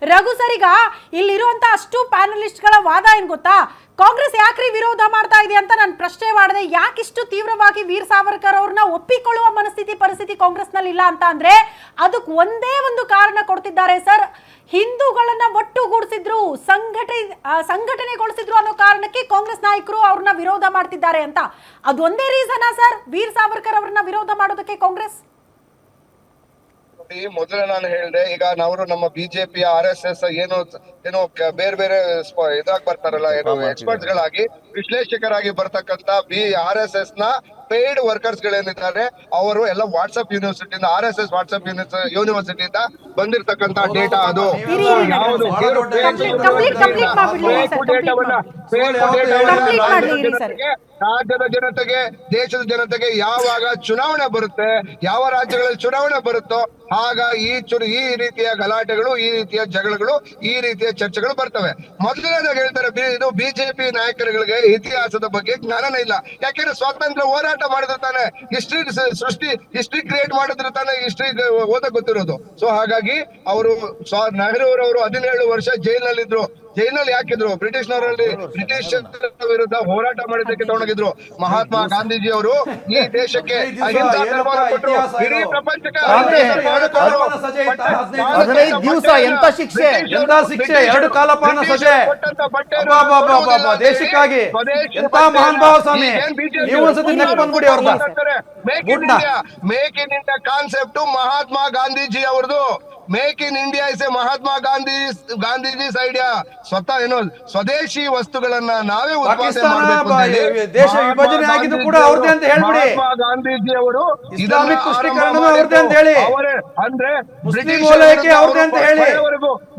Raghu sir, ಈಗ ಇಲ್ಲಿರುವಂತ ಅಷ್ಟು ಪ್ಯಾನಲಿಸ್ಟ್ಗಳ ವಾದ ಏನ್ ಗೊತ್ತಾ, ಕಾಂಗ್ರೆಸ್ ಯಾಕ್ರಿ ವಿರೋಧ ಮಾಡ್ತಾ ಇದೆ ಅಂತ ನಾನು ಪ್ರಶ್ನೆ ಮಾಡಿದೆ. ಯಾಕಿಷ್ಟು ತೀವ್ರವಾಗಿ ವೀರ್ ಸಾವರ್ಕರ್ ಅವ್ರನ್ನ ಒಪ್ಪಿಕೊಳ್ಳುವ ಪರಿಸ್ಥಿತಿ ಕಾಂಗ್ರೆಸ್ ನಲ್ಲಿ ಇಲ್ಲ ಅಂತ ಅಂದ್ರೆ ಅದಕ್ಕೆ ಒಂದೇ ಒಂದು ಕಾರಣ ಕೊಡ್ತಿದ್ದಾರೆ ಸರ್. ಹಿಂದೂಗಳನ್ನ ಒಟ್ಟುಗೂಡಿಸಿದ್ರು, ಸಂಘಟನೆಗೊಳಿಸಿದ್ರು ಅನ್ನೋ ಕಾರಣಕ್ಕೆ ಕಾಂಗ್ರೆಸ್ ನಾಯಕರು ಅವ್ರನ್ನ ವಿರೋಧ ಮಾಡ್ತಿದ್ದಾರೆ ಅಂತ. ಅದೊಂದೇ ರೀಸನಾ ಸರ್ ವೀರ್ ಸಾವರ್ಕರ್ ಅವ್ರನ್ನ ವಿರೋಧ ಮಾಡೋದಕ್ಕೆ ಕಾಂಗ್ರೆಸ್? ಮೊದಲೇ ನಾನು ಹೇಳಿದೆ, ಈಗ ನಾವು ನಮ್ಮ ಬಿಜೆಪಿ RSS ಏನೋ ಬೇರೆ ಬೇರೆ ಇದಾಗಿ ಬರ್ತಾರಲ್ಲ, ಏನು ಎಕ್ಸ್ಪರ್ಟ್ಸ್ ಗಳಾಗಿ ವಿಶ್ಲೇಷಕರಾಗಿ ಬರ್ತಕ್ಕಂತ RSS ನ ಪೇಯ್ಡ್ ವರ್ಕರ್ಸ್ ಗಳೇನಿದ್ದಾರೆ ಅವರು ಎಲ್ಲ ವಾಟ್ಸ್ಆಪ್ ಯೂನಿವರ್ಸಿಟಿಯಿಂದ RSS ವಾಟ್ಸ್ಆಪ್ ಯೂನಿವರ್ಸಿಟಿಯಿಂದ ಬಂದಿರತಕ್ಕಂತ ಡೇಟಾ. ಅದು ಯಾವುದು ರಾಜ್ಯದ ಜನತೆಗೆ, ದೇಶದ ಜನತೆಗೆ ಯಾವಾಗ ಚುನಾವಣೆ ಬರುತ್ತೆ, ಯಾವ ರಾಜ್ಯಗಳಲ್ಲಿ ಚುನಾವಣೆ ಬರುತ್ತೋ ಆಗ ಈ ರೀತಿಯ ಗಲಾಟೆಗಳು, ಈ ರೀತಿಯ ಜಗಳಗಳು, ಈ ರೀತಿಯ ಚರ್ಚೆಗಳು ಬರ್ತವೆ. ಮೊದಲನೇದಾಗಿ ಹೇಳ್ತಾರೆ, ಇದು ಬಿಜೆಪಿ ನಾಯಕರುಗಳಿಗೆ ಇತಿಹಾಸದ ಬಗ್ಗೆ ಜ್ಞಾನನೇ ಇಲ್ಲ. ಯಾಕೆಂದ್ರೆ ಸ್ವಾತಂತ್ರ್ಯ ಹೋರಾಟ ಮಾಡಿದ್ರೆ ತಾನೆ ಹಿಸ್ಟ್ರಿ ಕ್ರಿಯೇಟ್ ಮಾಡಿದ್ರೆ ತಾನೆ ಹಿಸ್ಟ್ರಿ ಓದಕ್ ಗೊತ್ತಿರೋದು. ಸೊ ಹಾಗಾಗಿ ಅವರು ನೆಹರು ಅವರು 17 ವರ್ಷ ಜೈಲಿನಲ್ಲಿದ್ರು. ಜೈಲಿನಲ್ಲಿ ಯಾಕಿದ್ರು? ಬ್ರಿಟಿಷ್ ವಿರುದ್ಧ ಹೋರಾಟ ಮಾಡಿದ್ದಕ್ಕೆ ತಗೊಂಡೋಗಿದ್ರು. ಮಹಾತ್ಮ ಗಾಂಧೀಜಿ ಅವರು ಈ ದೇಶಕ್ಕೆ ಅಹಿಂಸಾ ತತ್ವವನ್ನು ಕೊಟ್ಟರು, ಇಡೀ ಪ್ರಪಂಚಕ್ಕೆ 15 ದಿವಸ ಎಂತ ಶಿಕ್ಷೆ 2 ಕಾಲಪಾನ ಸಜೆ ದೇಶಕ್ಕಾಗಿ ಎಂತ ಮಹಾನ್ ಭಾವ ಸ್ವಾಮಿ. ನೀವು ಒಂದ್ಸತಿ ನೆಕ್ ಬಂದ್ಬಿಡಿ ಅವ್ರದ್ದು. Make in India concept Mahatma Gandhiji ಅವ್ರದ್ದು. Make in India is a Mahatma Gandhiji's idea. ಸ್ವತಃ ಏನೋ ಸ್ವದೇಶಿ ವಸ್ತುಗಳನ್ನ ನಾವೇ ಉತ್ಪಾದನೆ ಮಾಡಬೇಕು. ದೇಶ ವಿಭಜನೆ ಆಗಿದ್ದು ಕೂಡ ಅವ್ರದೇ ಅಂತ ಹೇಳ್ಬಿಡಿ. ಮಹಾತ್ಮ ಗಾಂಧೀಜಿ ಅವರು ಇಸ್ಲಾಮಿಕ್ ತುಷ್ಟೀಕರಣ ಅವ್ರದೇ ಅಂತ ಹೇಳಿ, ಅಂದ್ರೆ ಬ್ರಿಟಿಷ್ ವಲಯಕ್ಕೆ ಅವ್ರದೇ ಅಂತ ಹೇಳಿ,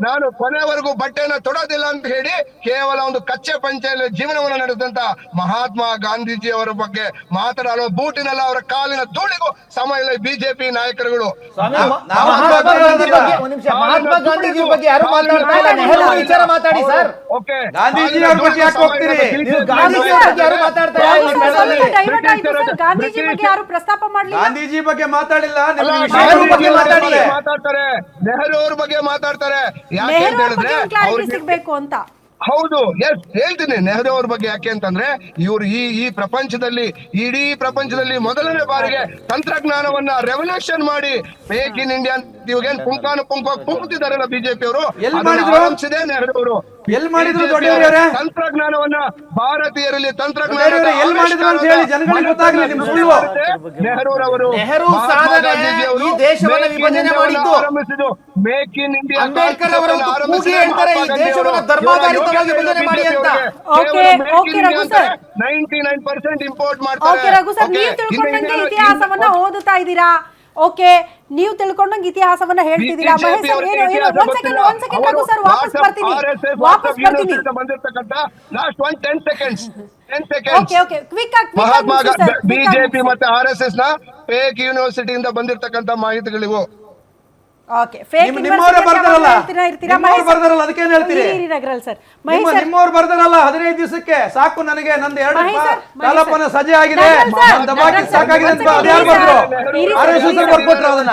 ನಾನು ಕೊನೆವರೆಗೂ ಬಟ್ಟೆನ ತೊಡೋದಿಲ್ಲ ಅಂತ ಹೇಳಿ ಕೇವಲ ಒಂದು ಕಚ್ಚೆ ಪಂಚೆಯಲ್ಲಿ ಜೀವನವನ್ನು ನಡೆದಂತ ಮಹಾತ್ಮ ಗಾಂಧೀಜಿ ಅವರ ಬಗ್ಗೆ ಮಾತನಾಡುವ ಬೂಟಿನೆಲ್ಲ ಅವರ ಕಾಲಿನ ಧೂಳಿಗೂ ಸಮ ಇಲ್ಲ ಬಿಜೆಪಿ ನಾಯಕರುಗಳು. ಮಹಾತ್ಮ ಗಾಂಧೀಜಿ ಬಗ್ಗೆ ಯಾರು ಮಾತಾಡ್ತಾ ಇಲ್ಲ, ನೆಹರು ವಿಚಾರ ಮಾತಾಡಿ ಸರ್. ಗಾಂಧೀಜಿ ಅವ್ರ ಬಗ್ಗೆ ಯಾಕೆ ಹೋಗ್ತೀರಿ? ಗಾಂಧೀಜಿ ಬಗ್ಗೆ ಯಾರು ಮಾತಾಡ್ತಾ ಇಲ್ಲ, ಗಾಂಧೀಜಿ ಬಗ್ಗೆ ಯಾರು ಪ್ರಸ್ತಾಪ ಮಾಡಲಿಲ್ಲ. ಗಾಂಧೀಜಿ ಬಗ್ಗೆ ಮಾತಾಡಿಲ್ಲ, ಮಾತಾಡ್ತಾರೆ, ನೆಹರು ಅವ್ರ ಬಗ್ಗೆ ಮಾತಾಡ್ತಾರೆ. ಯಾಕೆ ಅಂತ ಹೇಳಿದ್ರೆ ಸಿಗ್ಬೇಕು ಅಂತ. ಹೌದು, ಎಸ್ ಹೇಳ್ತೀನಿ. ನೆಹರು ಅವ್ರ ಬಗ್ಗೆ ಯಾಕೆ ಅಂತಂದ್ರೆ ಇವರು ಈ ಪ್ರಪಂಚದಲ್ಲಿ, ಇಡೀ ಪ್ರಪಂಚದಲ್ಲಿ ಮೊದಲನೇ ಬಾರಿಗೆ ತಂತ್ರಜ್ಞಾನವನ್ನ ರೆವಲ್ಯೂಷನ್ ಮಾಡಿ ಮೇಕ್ ಇನ್ ಇಂಡಿಯಾ ಇವಾಗೇನ್ ಪುಂಕ್ತಿದಾರಲ್ಲ ಬಿಜೆಪಿ ಅವರು, ಆರಂಭಿಸಿದೆ ನೆಹರು ಅವರು. ಎಲ್ಲಿ ಮಾಡಿದ್ರು ತಂತ್ರಜ್ಞಾನವನ್ನ ಭಾರತೀಯರಲ್ಲಿ ತಂತ್ರಜ್ಞಾನ ನೆಹರು ದೇಶವನ್ನು ವಿಭಜನೆ ಮಾಡಿದ್ದು ಆರಂಭಿಸಿದ್ದು ಮೇಕ್ ಇನ್ ಇಂಡಿಯಾ. ಅಂಬೇಡ್ಕರ್ ಅವರು ಹೇಳ್ತಾರೆ ಈ ದೇಶವನ್ನು ಧರ್ಮಾಧಾರಿತವಾಗಿ ವಿಭಜನೆ ಮಾಡಿ ಅಂತ. 99% ಇಂಪೋರ್ಟ್ ಮಾಡ್ತಾರೆ. ಇತಿಹಾಸವನ್ನ ಓದುತ್ತಾ ಇದ್ದೀರಾ? ಓಕೆ, ನೀವು ತಿಳ್ಕೊಂಡಂಗೆ ಇತಿಹಾಸವನ್ನ ಹೇಳ್ತಿದ್ದೀರಾ. ಒಂದ್ ಸೆಕೆಂಡ್ ರಘು ಸರ್, ವಾಪಸ್ ಬರ್ತೀನಿ. ಬಿಜೆಪಿ ಮತ್ತೆ RSS ನ ಫೇಕ್ ಯೂನಿವರ್ಸಿಟಿಯಿಂದ ಬಂದಿರತಕ್ಕಂತ ಮಾಹಿತಿಗಳಿವು. ನಿಮ್ಮವ್ರು ಬರ್ದಾರಲ್ಲ, ಅದಕ್ಕೇನ್ ಹೇಳ್ತೀರಿ? ನಿಮ್ಮವ್ರು ಬರ್ದಾರಲ್ಲ 15 ದಿವಸಕ್ಕೆ ಸಾಕು ನನಗೆ, ನಂದು 2 ಕಾಲಪಾನ ಸಜೆ ಆಗಿದೆ, ಸಾಕಾಗಿದೆ ಅಂತ ಯಾರು ಬರ್ದ್ರು? ಬರ್ಕೊಟ್ರು ಅದನ್ನ.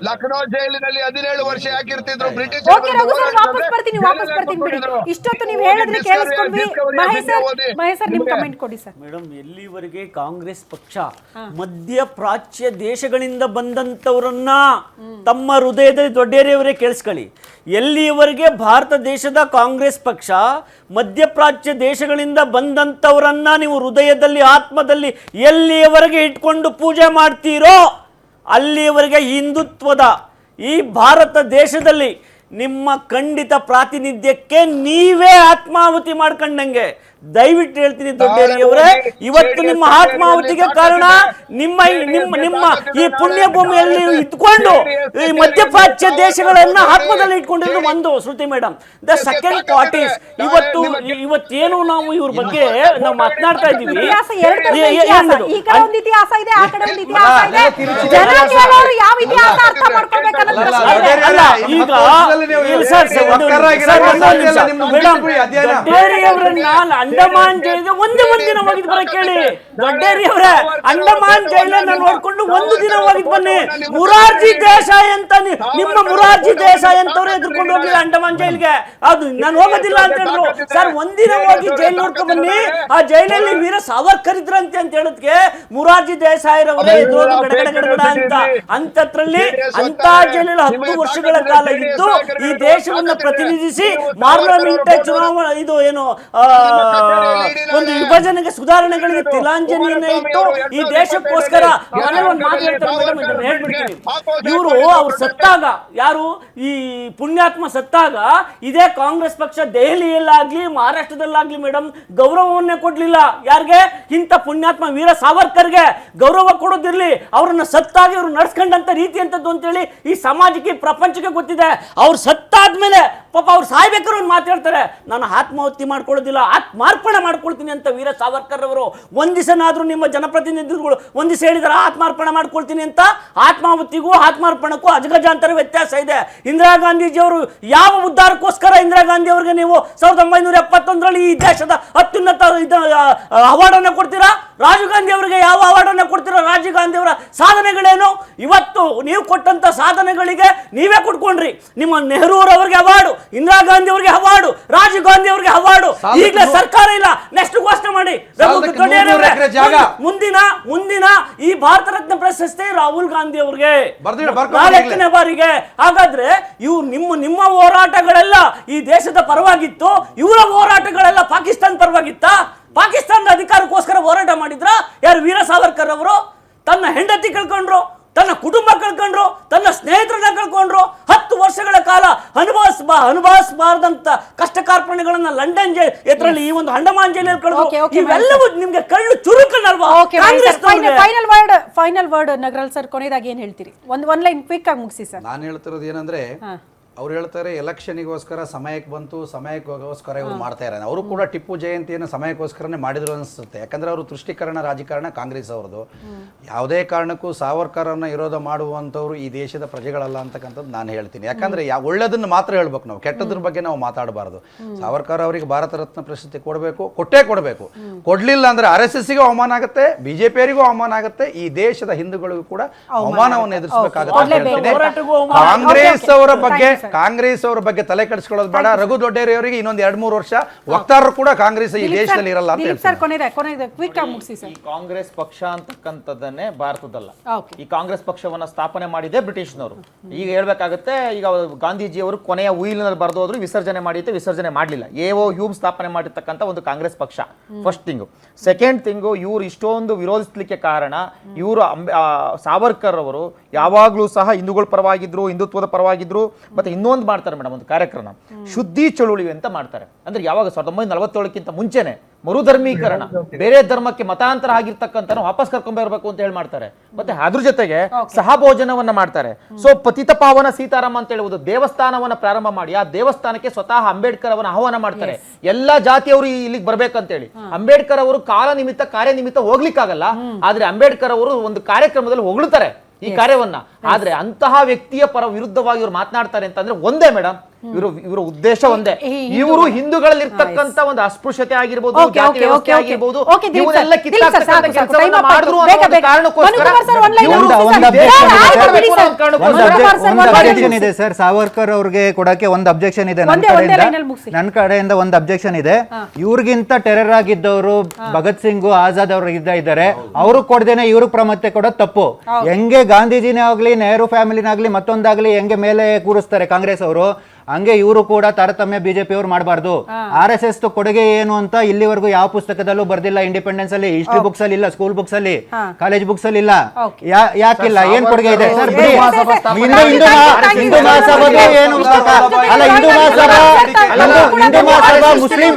ಲಕ್ನೋ ಜೈಲಿನಲ್ಲಿ 17 ವರ್ಷ ಯಾಕಿರ್ತಿದ್ರು ಬ್ರಿಟಿಷ್? ಇಷ್ಟೊತ್ತು ನೀವು ಹೇಳಿದ್ರೆ ಕೇಳಿಸ್ಕೊಂಡ್ವಿ. ನಿಮ್ ಕಮೆಂಟ್ ಕೊಡಿ ಸರ್. ಮೇಡಮ್, ಎಲ್ಲಿವರೆಗೆ ಕಾಂಗ್ರೆಸ್ ಪಕ್ಷ ಮಧ್ಯಪ್ರಾಚ್ಯ ದೇಶಗಳಿಂದ ಬಂದಂತವರನ್ನ ತಮ್ಮ ಹೃದಯದಲ್ಲಿ ದೊಡ್ಡೇರಿಯವರೇ ಕೇಳಿಸ್ಕೊಳ್ಳಿ, ಎಲ್ಲಿಯವರೆಗೆ ಭಾರತ ದೇಶದ ಕಾಂಗ್ರೆಸ್ ಪಕ್ಷ ಮಧ್ಯಪ್ರಾಚ್ಯ ದೇಶಗಳಿಂದ ಬಂದಂಥವರನ್ನ ನೀವು ಹೃದಯದಲ್ಲಿ, ಆತ್ಮದಲ್ಲಿ ಎಲ್ಲಿಯವರೆಗೆ ಇಟ್ಕೊಂಡು ಪೂಜೆ ಮಾಡ್ತೀರೋ ಅಲ್ಲಿಯವರೆಗೆ ಹಿಂದುತ್ವದ ಈ ಭಾರತ ದೇಶದಲ್ಲಿ ನಿಮ್ಮ ಖಂಡಿತ ಪ್ರಾತಿನಿಧ್ಯಕ್ಕೆ ನೀವೇ ಆತ್ಮಾಹುತಿ ಮಾಡ್ಕೊಂಡಂಗೆ. ದಯವಿಟ್ಟು ಹೇಳ್ತೀನಿ ದೊಡ್ಡೇರಿಯವರೇ, ಇವತ್ತು ನಿಮ್ಮ ಆತ್ಮಾಹುತಿಗೆ ಕಾರಣ ನಿಮ್ಮ ಈ ಪುಣ್ಯ ಭೂಮಿಯಲ್ಲಿ ಇಟ್ಕೊಂಡು ಈ ಮಧ್ಯಪ್ರಾಚ್ಯ ದೇಶಗಳನ್ನ ಆತ್ಮದಲ್ಲಿ ಇಟ್ಕೊಂಡಿರೋದು ಒಂದು. Shruti madam, the second part is ಇವತ್ತೇನು ನಾವು ಇವ್ರ ಬಗ್ಗೆ ನಾವು ಮಾತನಾಡ್ತಾ ಇದ್ದೀವಿ. ಈಗ ಅಂಡಮಾನ್ ಜೈಲಿಗೆ ಒಂದೇ ದಿನ ಹೋಗಿದ್ ಬರಕ್ ಕೇಳಿ. ದೊಡ್ಡೇರಿ ಅವರೇ, ಅಂಡಮಾನ್ ಜೈಲನ್ನ ನೋಡ್ಕೊಂಡು ಒಂದು ದಿನ ಹೋಗಿದ್ ಬನ್ನಿ. ಮುರಾರ್ಜಿ ದೇಸಾಯಿ ಅಂತ ನಿಮ್ಮ ಮುರಾರ್ಜಿ ದೇಸಾಯಿ ಅಂತವ್ರು ಎದ್ಕೊಂಡು ಹೋಗ್ಲಿಲ್ಲ ಅಂಡಮಾನ್ ಜೈಲ್ಗೆ. ಅದು ನಾನು ಹೋಗೋದಿಲ್ಲ ಅಂತ ಹೇಳಿದ್ರು. ಸರ್ ಒಂದಿನ ಹೋಗಿ ಜೈಲ್ ನೋಡ್ಕೊಂಡ್ ಬನ್ನಿ. ಆ ಜೈಲಲ್ಲಿ ವೀರ ಸಾವರ್ಕರ್ ಇದ್ರಂತೆ ಅಂತ ಹೇಳೋದಕ್ಕೆ ಮುರಾರ್ಜಿ ದೇಸಾಯಿ ರವರೇ ಎದುರು ಗಡಗಡ ಅಂತ ಅಂತದ್ರಲ್ಲಿ ಅಂತ ಜೈಲಲ್ಲಿ 10 ವರ್ಷಗಳ ಕಾಲ ಇದ್ದು ಈ ದೇಶವನ್ನ ಪ್ರತಿನಿಧಿಸಿ ಪಾರ್ಲಿಮೆಂಟ್ ಚುನಾವಣೆ ಇದು ಏನು ಒಂದು ವಿಭಜನೆಗೆ ಸುಧಾರಣೆಗಳಿಗೆ ತಿಲಾಂಜಲಿಯನ್ನ ಇಟ್ಟು ಈ ದೇಶಕ್ಕೋಸ್ಕರ ಒಂದು ಮಾತು ಹೇಳ್ತಾರೆ ಮೇಡಮ್, ಇದನ್ನ ಹೇಳ್ಬಿಡ್ತೀನಿ. ಇವರು ಅವ್ರು ಸತ್ತಾಗ, ಯಾರು ಈ ಪುಣ್ಯಾತ್ಮ ಸತ್ತಾಗ ಇದೇ ಕಾಂಗ್ರೆಸ್ ಪಕ್ಷ ದೆಹಲಿಯಲ್ಲಾಗ್ಲಿ ಮಹಾರಾಷ್ಟ್ರದಲ್ಲಾಗ್ಲಿ ಮೇಡಮ್ ಗೌರವವನ್ನೇ ಕೊಡ್ಲಿಲ್ಲ. ಯಾರಿಗೆ? ಇಂಥ ಪುಣ್ಯಾತ್ಮ ವೀರ ಸಾವರ್ಕರ್ಗೆ ಗೌರವ ಕೊಡೋದಿರ್ಲಿ, ಅವ್ರನ್ನ ಸತ್ತಾಗಿ ಇವ್ರು ನಡ್ಸ್ಕೊಂಡಂತ ರೀತಿ ಅಂತದ್ದು ಅಂತೇಳಿ ಈ ಸಮಾಜಕ್ಕೆ ಪ್ರಪಂಚಕ್ಕೆ ಗೊತ್ತಿದೆ. ಅವ್ರು ಸತ್ತಾದ್ಮೇಲೆ ಪಾಪ ಅವ್ರು ಸಾಯ್ಬೇಕಾದ್ರೆ ಒಂದು ಮಾತಾಡ್ತಾರೆ, ನಾನು ಆತ್ಮಹತ್ಯೆ ಮಾಡ್ಕೊಳ್ಳೋದಿಲ್ಲ, ಆತ್ಮಾರ್ಪಣೆ ಮಾಡ್ಕೊಳ್ತೀನಿ ಅಂತ ವೀರ ಸಾವರ್ಕರ್ ಅವರು ಒಂದಿಸನಾದ್ರೂ ನಿಮ್ಮ ಜನಪ್ರತಿನಿಧಿಗಳು ಒಂದಿಸ ಹೇಳಿದಾರೆ ಆತ್ಮಾರ್ಪಣೆ ಮಾಡ್ಕೊಳ್ತೀನಿ ಅಂತ? ಆತ್ಮಾಹುತಿಗೂ ಆತ್ಮಾರ್ಪಣಕ್ಕೂ ಅಜಗಜಾಂತರ ವ್ಯತ್ಯಾಸ ಇದೆ. ಇಂದಿರಾ ಗಾಂಧೀಜಿಯವರು ಯಾವ ಉದ್ಧಾರಕ್ಕೋಸ್ಕರ ಇಂದಿರಾ ಗಾಂಧಿ ಅವರಿಗೆ ನೀವು 1971ರಲ್ಲಿ ಈ ದೇಶದ ಅತ್ಯುನ್ನತ ಅವಾರ್ಡ್ ಅನ್ನು ಕೊಡ್ತೀರಾ? ರಾಜೀವ್ ಗಾಂಧಿ ಅವರಿಗೆ ಯಾವ ಅವಾರ್ಡ್ ಅನ್ನು ಕೊಡ್ತೀರಾ? ರಾಜೀವ್ ಗಾಂಧಿ ಅವರ ಸಾಧನೆಗಳೇನು? ಇವತ್ತು ನೀವು ಕೊಟ್ಟಂತ ಸಾಧನೆಗಳಿಗೆ ನೀವೇ ಕೊಟ್ಕೊಂಡ್ರಿ. ನಿಮ್ಮ ನೆಹರೂರವರಿಗೆ ಅವಾರ್ಡು, ಇಂದಿರಾ ಗಾಂಧಿ ಅವರಿಗೆ ಅವಾರ್ಡು, ರಾಜೀವ್ ಗಾಂಧಿ ಅವರಿಗೆ ಅವಾರ್ಡು. ಈಗಲೇ ಸರ್ಕಾರ ಇಲ್ಲ, ನೆಕ್ಸ್ಟ್ ಘೋಷಣೆ ಮಾಡಿ. ಮುಂದಿನ ಈ ಭಾರತ ರತ್ನ ಪ್ರಶಸ್ತಿ ರಾಹುಲ್ ಗಾಂಧಿ ಅವರಿಗೆ 4ನೇ ಬಾರಿಗೆ. ಹಾಗಾದ್ರೆ ಇವ್ರು ನಿಮ್ಮ ಹೋರಾಟಗಳೆಲ್ಲ ಈ ದೇಶದ ಪರವಾಗಿತ್ತು, ಇವರ ಹೋರಾಟಗಳೆಲ್ಲ ಪಾಕಿಸ್ತಾನ ಪರವಾಗಿತ್ತಾ? ಪಾಕಿಸ್ತಾನದ ಅಧಿಕಾರಕ್ಕೋಸ್ಕರ ಹೋರಾಟ ಮಾಡಿದ್ರ ಯಾರು? ವೀರ ಸಾವರ್ಕರ್ ಅವರು ತನ್ನ ಹೆಂಡತಿ ಕಳ್ಕೊಂಡ್ರು, ತನ್ನ ಕುಟುಂಬ ಕಳ್ಕೊಂಡ್ರು, ತನ್ನ ಸ್ನೇಹಿತರನ್ನ ಕಳ್ಕೊಂಡ್ರು. 10 ವರ್ಷಗಳ ಕಾಲ ಅನುಭವಿಸಬಾರದಂತ ಕಷ್ಟ ಕಾರ್ಪಣ್ಯಗಳನ್ನ ಲಂಡನ್ ಎದುರಲ್ಲಿ ಈ ಒಂದು ಅಂಡಮಾನ್ ಜೈಲಲ್ಲಿ ಕಳೆದು ಇವೆಲ್ಲವೂ ನಿಮ್ಗೆ ಕಳ್ಳು ಚುರುಕನ್ನಲ್ವಾ? ಫೈನಲ್ ವರ್ಡ್ ನಗರಲ್ ಸರ್, ಕೊನೆಯದಾಗಿ ಏನ್ ಹೇಳ್ತೀರಿ? ಒಂದ್ ಲೈನ್ ಕ್ವಿಕ್ ಆಗಿ ಮುಗಿಸಿ ಸರ್. ನಾನು ಹೇಳ್ತಿರೋದು ಏನಂದ್ರೆ, ಅವ್ರು ಹೇಳ್ತಾರೆ ಎಲೆಕ್ಷನ್ಗೋಸ್ಕರ ಸಮಯಕ್ಕೆ ಬಂತು, ಸಮಯಕ್ಕೋಸ್ಕರ ಇವ್ರು ಮಾಡ್ತಾ ಇದ್ದಾರೆ. ಅವರು ಕೂಡ ಟಿಪ್ಪು ಜಯಂತಿಯನ್ನು ಸಮಯಕ್ಕೋಸ್ಕರನೇ ಮಾಡಿದ್ರು ಅನಿಸುತ್ತೆ. ಯಾಕಂದ್ರೆ ಅವರು ತುಷ್ಟೀಕರಣ ರಾಜಕಾರಣ ಕಾಂಗ್ರೆಸ್ ಅವ್ರದ್ದು. ಯಾವುದೇ ಕಾರಣಕ್ಕೂ ಸಾವರ್ಕರನ್ನ ವಿರೋಧ ಮಾಡುವಂಥವ್ರು ಈ ದೇಶದ ಪ್ರಜೆಗಳಲ್ಲ ಅಂತಕ್ಕಂಥದ್ದು ನಾನು ಹೇಳ್ತೀನಿ. ಯಾಕಂದ್ರೆ ಒಳ್ಳೆದನ್ನು ಮಾತ್ರ ಹೇಳ್ಬೇಕು, ನಾವು ಕೆಟ್ಟದ್ರ ಬಗ್ಗೆ ನಾವು ಮಾತಾಡಬಾರ್ದು. ಸಾವರ್ಕರ್ ಅವರಿಗೆ ಭಾರತ ರತ್ನ ಪ್ರಶಸ್ತಿ ಕೊಡಬೇಕು, ಕೊಟ್ಟೇ ಕೊಡಬೇಕು. ಕೊಡ್ಲಿಲ್ಲ ಅಂದ್ರೆ RSSಗೆ ಅವಮಾನ ಆಗುತ್ತೆ, ಬಿಜೆಪಿಯವರಿಗೂ ಅವಮಾನ ಆಗುತ್ತೆ, ಈ ದೇಶದ ಹಿಂದೂಗಳಿಗೂ ಕೂಡ ಅವಮಾನವನ್ನು ಎದುರಿಸಬೇಕಾಗುತ್ತೆ. ಕಾಂಗ್ರೆಸ್ ಅವರ ಬಗ್ಗೆ ತಲೆ ಕೆಡಿಸ್ಕೊಳ್ಳೋದು ಬೇಡ. ರಘು ದೊಡ್ಡೇರಿ ಅವರಿಗೆ ಇನ್ನೊಂದು 2-3 ವರ್ಷ ವಕ್ತಾರರು ಕೂಡ ಕಾಂಗ್ರೆಸ್ ಈ ದೇಶದಲ್ಲಿ ಇರಲ್ಲ ಅಂತ ಹೇಳ್ತಾರೆ. ಈ ಕಾಂಗ್ರೆಸ್ ಪಕ್ಷ ಅಂತಕ್ಕಂಥದ್ದನ್ನೇ ಭಾರತದಲ್ಲ. ಈ ಕಾಂಗ್ರೆಸ್ ಪಕ್ಷವನ್ನ ಸ್ಥಾಪನೆ ಮಾಡಿದೆ ಬ್ರಿಟಿಷ್ನವರು. ಈಗ ಹೇಳ್ಬೇಕಾಗುತ್ತೆ, ಈಗ ಗಾಂಧೀಜಿ ಅವರು ಕೊನೆಯ ಉಯಿಲಿನಲ್ಲಿ ಬರೆದೋದ್ರು, ವಿಸರ್ಜನೆ ಮಾಡಿದ್ದೆ, ವಿಸರ್ಜನೆ ಮಾಡಲಿಲ್ಲ. ಎಒ ಹ್ಯೂಮ್ ಸ್ಥಾಪನೆ ಮಾಡಿರ್ತಕ್ಕಂಥ ಒಂದು ಕಾಂಗ್ರೆಸ್ ಪಕ್ಷ ಫಸ್ಟ್ ಥಿಂಗು. ಸೆಕೆಂಡ್ ಥಿಂಗು, ಇವ್ರು ಇಷ್ಟೊಂದು ವಿರೋಧಿಸ್ಲಿಕ್ಕೆ ಕಾರಣ, ಇವರು ಸಾವರ್ಕರ್ ಅವರು ಯಾವಾಗಲೂ ಸಹ ಹಿಂದೂಗಳ ಪರವಾಗಿದ್ರು, ಹಿಂದುತ್ವದ ಪರವಾಗಿದ್ರು. ಮತ್ತೆ ಇನ್ನೊಂದು ಮಾಡ್ತಾರೆ ಮೇಡಮ್, ಒಂದು ಕಾರ್ಯಕ್ರಮ ಶುದ್ಧಿ ಚಳುವಳಿ ಅಂತ ಮಾಡ್ತಾರೆ. ಅಂದ್ರೆ ಯಾವಾಗ 1947ಕ್ಕಿಂತ ಮುಂಚೆನೆ ಮರುಧರ್ಮೀಕರಣ, ಬೇರೆ ಧರ್ಮಕ್ಕೆ ಮತಾಂತರ ಆಗಿರ್ತಕ್ಕಂಥ ವಾಪಸ್ ಕರ್ಕೊಂಡ್ ಬರಬೇಕು ಅಂತ ಹೇಳಿ ಮಾಡ್ತಾರೆ. ಮತ್ತೆ ಅದ್ರ ಜೊತೆಗೆ ಸಹಭೋಜನವನ್ನ ಮಾಡ್ತಾರೆ. ಸೊ ಪತಿತ ಪಾವನ ಸೀತಾರಾಮ ಅಂತ ಹೇಳುವುದು ದೇವಸ್ಥಾನವನ್ನ ಪ್ರಾರಂಭ ಮಾಡಿ, ಆ ದೇವಸ್ಥಾನಕ್ಕೆ ಸ್ವತಃ ಅಂಬೇಡ್ಕರ್ ಅವನ್ನ ಆಹ್ವಾನ ಮಾಡ್ತಾರೆ. ಎಲ್ಲಾ ಜಾತಿಯವರು ಇಲ್ಲಿಗೆ ಬರ್ಬೇಕಂತೇಳಿ. ಅಂಬೇಡ್ಕರ್ ಅವರು ಕಾಲ ನಿಮಿತ್ತ ಕಾರ್ಯ ನಿಮಿತ್ತ ಹೋಗ್ಲಿಕ್ಕಾಗಲ್ಲ, ಆದ್ರೆ ಅಂಬೇಡ್ಕರ್ ಅವರು ಒಂದು ಕಾರ್ಯಕ್ರಮದಲ್ಲಿ ಹೊಗಳುತ್ತಾರೆ ಈ ಕಾರ್ಯವನ್ನ. ಆದ್ರೆ ಅಂತಹ ವ್ಯಕ್ತಿಯ ಪರ ವಿರುದ್ಧವಾಗಿ ಇವರು ಮಾತನಾಡ್ತಾರೆ ಅಂತಂದ್ರೆ ಒಂದೇ ಮೇಡಮ್, ಇವರ ಉದ್ದೇಶ ಒಂದೇ. ಇವರು ಹಿಂದೂಗಳಲ್ಲಿ ಇರ್ತಕ್ಕಂಥ ಒಂದು ಅಸ್ಪೃಶ್ಯತೆ ಆಗಿರ್ಬೋದು, ಜಾತಿ ವ್ಯವಸ್ಥೆ ಆಗಿರ್ಬೋದು, ಇವನ್ನೆಲ್ಲ ಕಿತ್ತಾಕ್ತಕ್ಕಂಥ ಕೆಲಸವನ್ನ ಮಾಡಿದ್ರು ಅನ್ನೋ ಕಾರಣಕ್ಕೋಸ್ಕರ ಇದೆ ಸರ್. ಸಾವರ್ಕರ್ ಅವ್ರಿಗೆ ಕೊಡಕ್ಕೆ ಒಂದು ಅಬ್ಜೆಕ್ಷನ್ ಇದೆ ನನ್ನ ಕಡೆಯಿಂದ ಒಂದು ಅಬ್ಜೆಕ್ಷನ್ ಇದೆ. ಇವ್ರಿಗಿಂತ ಟೆರರ್ ಆಗಿದ್ದವರು ಭಗತ್ ಸಿಂಗ್, ಆಜಾದ್ ಅವರು ಇದ್ದಾರೆ. ಅವರು ಕೊಡದೇನೆ ಇವ್ರಿಗೆ ಪ್ರಾಮುಖ್ಯತೆ ಕೊಡೋದು ತಪ್ಪು. ಹೆಂಗೆ ಗಾಂಧೀಜಿನೇ ಆಗ್ಲಿ, ನೆಹರು ಫ್ಯಾಮಿಲಿನಾಗ್ಲಿ, ಮತ್ತೊಂದಾಗ್ಲಿ ಹೆಂಗೆ ಮೇಲೆ ಕೂರಿಸ್ತಾರೆ ಕಾಂಗ್ರೆಸ್ ಅವರು, ಹಂಗೆ ಇವರು ಕೂಡ ತಾರತಮ್ಯ ಬಿಜೆಪಿ ಅವರು ಮಾಡಬಾರ್ದು. RSS ಕೊಡುಗೆ ಏನು ಅಂತ ಇಲ್ಲಿವರೆಗೂ ಯಾವ ಪುಸ್ತಕದಲ್ಲೂ ಬರ್ದಿಲ್ಲ. ಇಂಡಿಪೆಂಡೆನ್ಸ್ ಅಲ್ಲಿ, ಹಿಸ್ಟ್ರಿ ಬುಕ್ಸ್ ಅಲ್ಲಿ ಇಲ್ಲ, ಸ್ಕೂಲ್ ಬುಕ್ಸ್ ಅಲ್ಲಿ, ಕಾಲೇಜ್ ಬುಕ್ಸ್ ಅಲ್ಲಿ ಇಲ್ಲ. ಯಾಕಿಲ್ಲ? ಏನ್ ಕೊಡುಗೆ ಇದೆ ಸರ್? ಹಿಂದೂ ಮಹಾಸಭಾ ಏನು ಅಲ್ಲ, ಹಿಂದೂ ಮಹಾಸಭಾ ಮುಸ್ಲಿಂ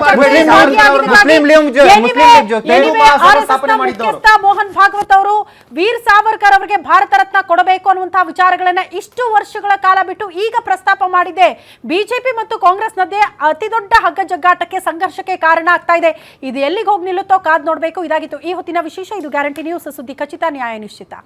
ಮುಖ್ಯಸ್ಥ ಮೋಹನ್ ಭಾಗವತ್ ಅವರು ವೀರ್ ಸಾವರ್ಕರ್ ಅವರಿಗೆ ಭಾರತ ರತ್ನ ಕೊಡಬೇಕು ಅನ್ನುವಂತಹ ವಿಚಾರಗಳನ್ನ ಇಷ್ಟು ವರ್ಷಗಳ ಕಾಲ ಬಿಟ್ಟು ಈಗ ಪ್ರಸ್ತಾಪ ಮಾಡಿದೆ. ಬಿಜೆಪಿ ಮತ್ತು ಕಾಂಗ್ರೆಸ್ ನಡುವೆ ಅತಿ ದೊಡ್ಡ ಹಗ್ಗ ಜಗ್ಗಾಟಕ್ಕೆ, ಸಂಘರ್ಷಕ್ಕೆ ಕಾರಣ ಆಗ್ತಾ ಇದೆ. ಇದು ಎಲ್ಲಿಗೆ ಹೋಗಿ ನಿಲ್ಲುತ್ತೋ ಕಾದ್ ನೋಡ್ಬೇಕು. ಇದಾಗಿತ್ತು ಈ ಹೊತ್ತಿನ ವಿಶೇಷ. ಇದು ಗ್ಯಾರಂಟಿ ನ್ಯೂಸ್, ಸುದ್ದಿ ಖಚಿತ, ನ್ಯಾಯ ನಿಶ್ಚಿತ.